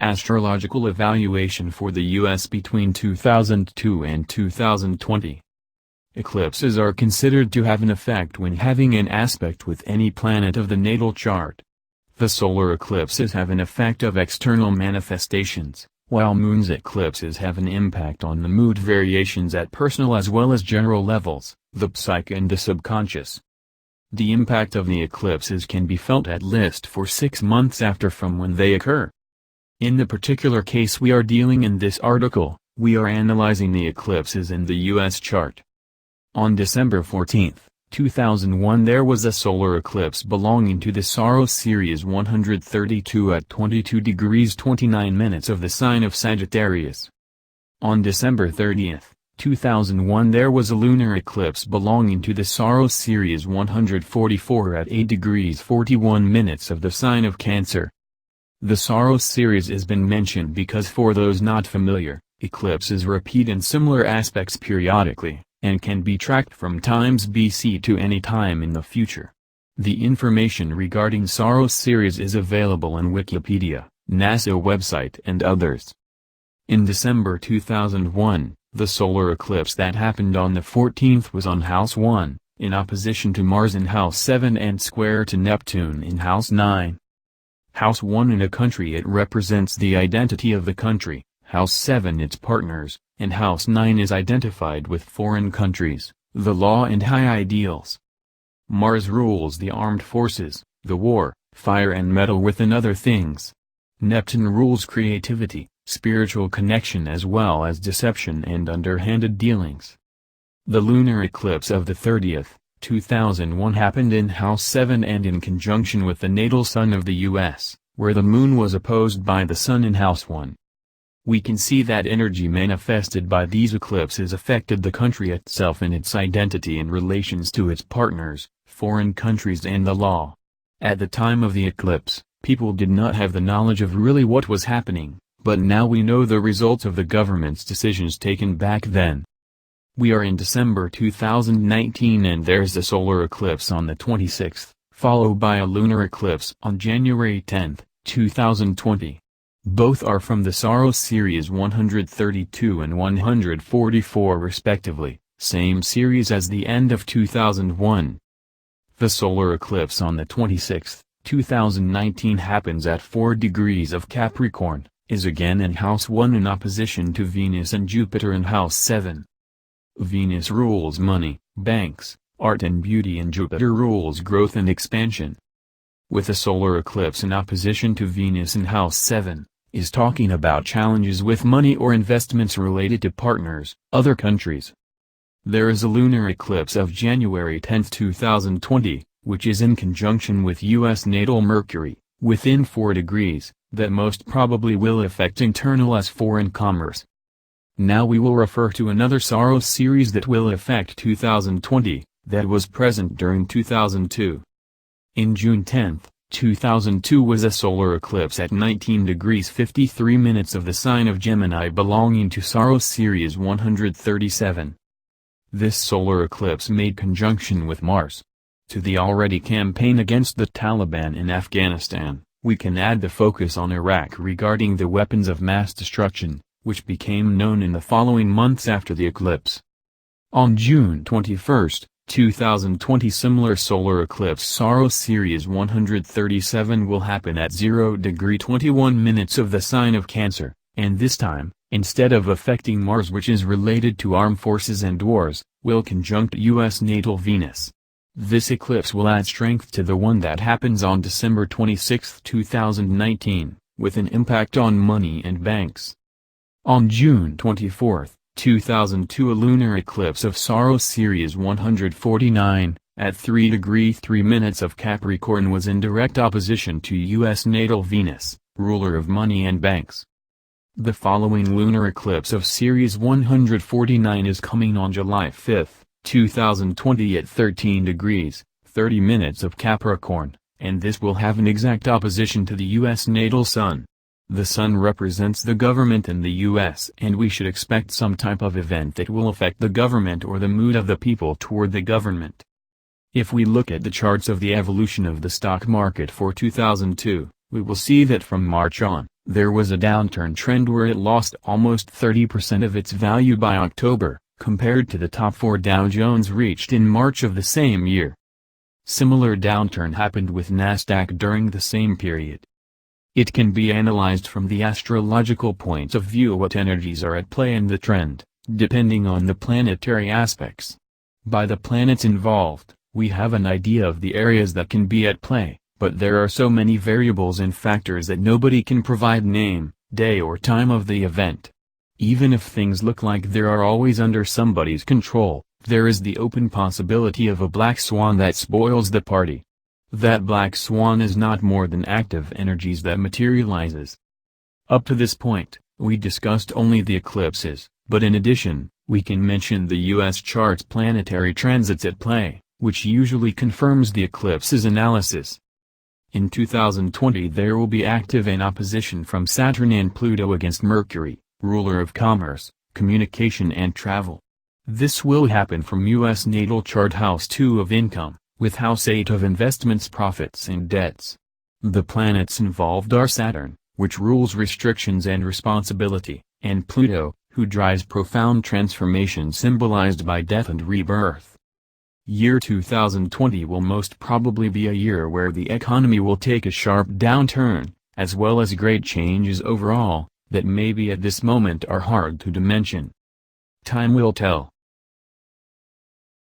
Astrological Evaluation for the U.S. between 2002 and 2020. Eclipses are considered to have an effect when having an aspect with any planet of the natal chart. The solar eclipses have an effect of external manifestations, while moon's eclipses have an impact on the mood variations at personal as well as general levels, the psyche and the subconscious. The impact of the eclipses can be felt at least for 6 months after from when they occur. In the particular case we are dealing in this article, we are analyzing the eclipses in the U.S. chart. On December 14, 2001 there was a solar eclipse belonging to the Saros series 132 at 22 degrees 29 minutes of the sign of Sagittarius. On December 30, 2001 there was a lunar eclipse belonging to the Saros series 144 at 8 degrees 41 minutes of the sign of Cancer. The Saros series has been mentioned because for those not familiar, eclipses repeat in similar aspects periodically, and can be tracked from times BC to any time in the future. The information regarding Saros series is available on Wikipedia, NASA website and others. In December 2001, the solar eclipse that happened on the 14th was on House 1, in opposition to Mars in House 7 and square to Neptune in House 9. House 1 in a country it represents the identity of the country, House 7 its partners, and House 9 is identified with foreign countries, the law and high ideals. Mars rules the armed forces, the war, fire and metal within other things. Neptune rules creativity, spiritual connection as well as deception and underhanded dealings. The lunar eclipse of the 30th, 2001 happened in House 7 and in conjunction with the natal sun of the U.S., where the moon was opposed by the sun in House 1. We can see that energy manifested by these eclipses affected the country itself in its identity in relations to its partners, foreign countries and the law. At the time of the eclipse, people did not have the knowledge of really what was happening, but now we know the results of the government's decisions taken back then. We are in December 2019 and there's a solar eclipse on the 26th, followed by a lunar eclipse on January 10, 2020. Both are from the Saros series 132 and 144 respectively, same series as the end of 2001. The solar eclipse on the 26th, 2019 happens at 4 degrees of Capricorn, is again in House 1 in opposition to Venus and Jupiter in House 7. Venus rules money, banks, art and beauty and Jupiter rules growth and expansion. With a solar eclipse in opposition to Venus in House 7, is talking about challenges with money or investments related to partners, other countries. There is a lunar eclipse of January 10, 2020, which is in conjunction with U.S. natal Mercury, within 4 degrees, that most probably will affect internal as foreign commerce. Now we will refer to another Saros series that will affect 2020, that was present during 2002. In June 10, 2002 was a solar eclipse at 19 degrees 53 minutes of the sign of Gemini belonging to Saros series 137. This solar eclipse made conjunction with Mars. To the already campaign against the Taliban in Afghanistan, we can add the focus on Iraq regarding the weapons of mass destruction, which became known in the following months after the eclipse. On June 21, 2020 similar solar eclipse Saros series 137 will happen at 0 degree 21 minutes of the sign of Cancer, and this time, instead of affecting Mars which is related to armed forces and wars, will conjunct U.S. natal Venus. This eclipse will add strength to the one that happens on December 26, 2019, with an impact on money and banks. On June 24, 2002 a lunar eclipse of Saros series 149, at 3 degrees 3 minutes of Capricorn was in direct opposition to U.S. natal Venus, ruler of money and banks. The following lunar eclipse of series 149 is coming on July 5, 2020 at 13 degrees, 30 minutes of Capricorn, and this will have an exact opposition to the U.S. natal Sun. The Sun represents the government in the U.S. and we should expect some type of event that will affect the government or the mood of the people toward the government. If we look at the charts of the evolution of the stock market for 2002, we will see that from March on, There was a downturn trend where it lost almost 30% of its value by October, compared to the top 4 Dow Jones reached in March of the same year. Similar downturn happened with Nasdaq during the same period. It can be analyzed from the astrological point of view what energies are at play in the trend, depending on the planetary aspects. By the planets involved, we have an idea of the areas that can be at play, but there are so many variables and factors that nobody can provide name, day or time of the event. Even if things look like they are always under somebody's control, there is the open possibility of a black swan that spoils the party. That black swan is not more than active energies that materializes. Up to this point, we discussed only the eclipses, but in addition, we can mention the U.S. chart's planetary transits at play, which usually confirms the eclipses analysis. In 2020 there will be active in opposition from Saturn and Pluto against Mercury, ruler of commerce, communication and travel. This will happen from U.S. natal chart House 2 of income, with House 8 of investments, profits and debts. The planets involved are Saturn, which rules restrictions and responsibility, and Pluto, who drives profound transformation symbolized by death and rebirth. Year 2020 will most probably be a year where the economy will take a sharp downturn, as well as great changes overall, that maybe at this moment are hard to dimension. Time will tell.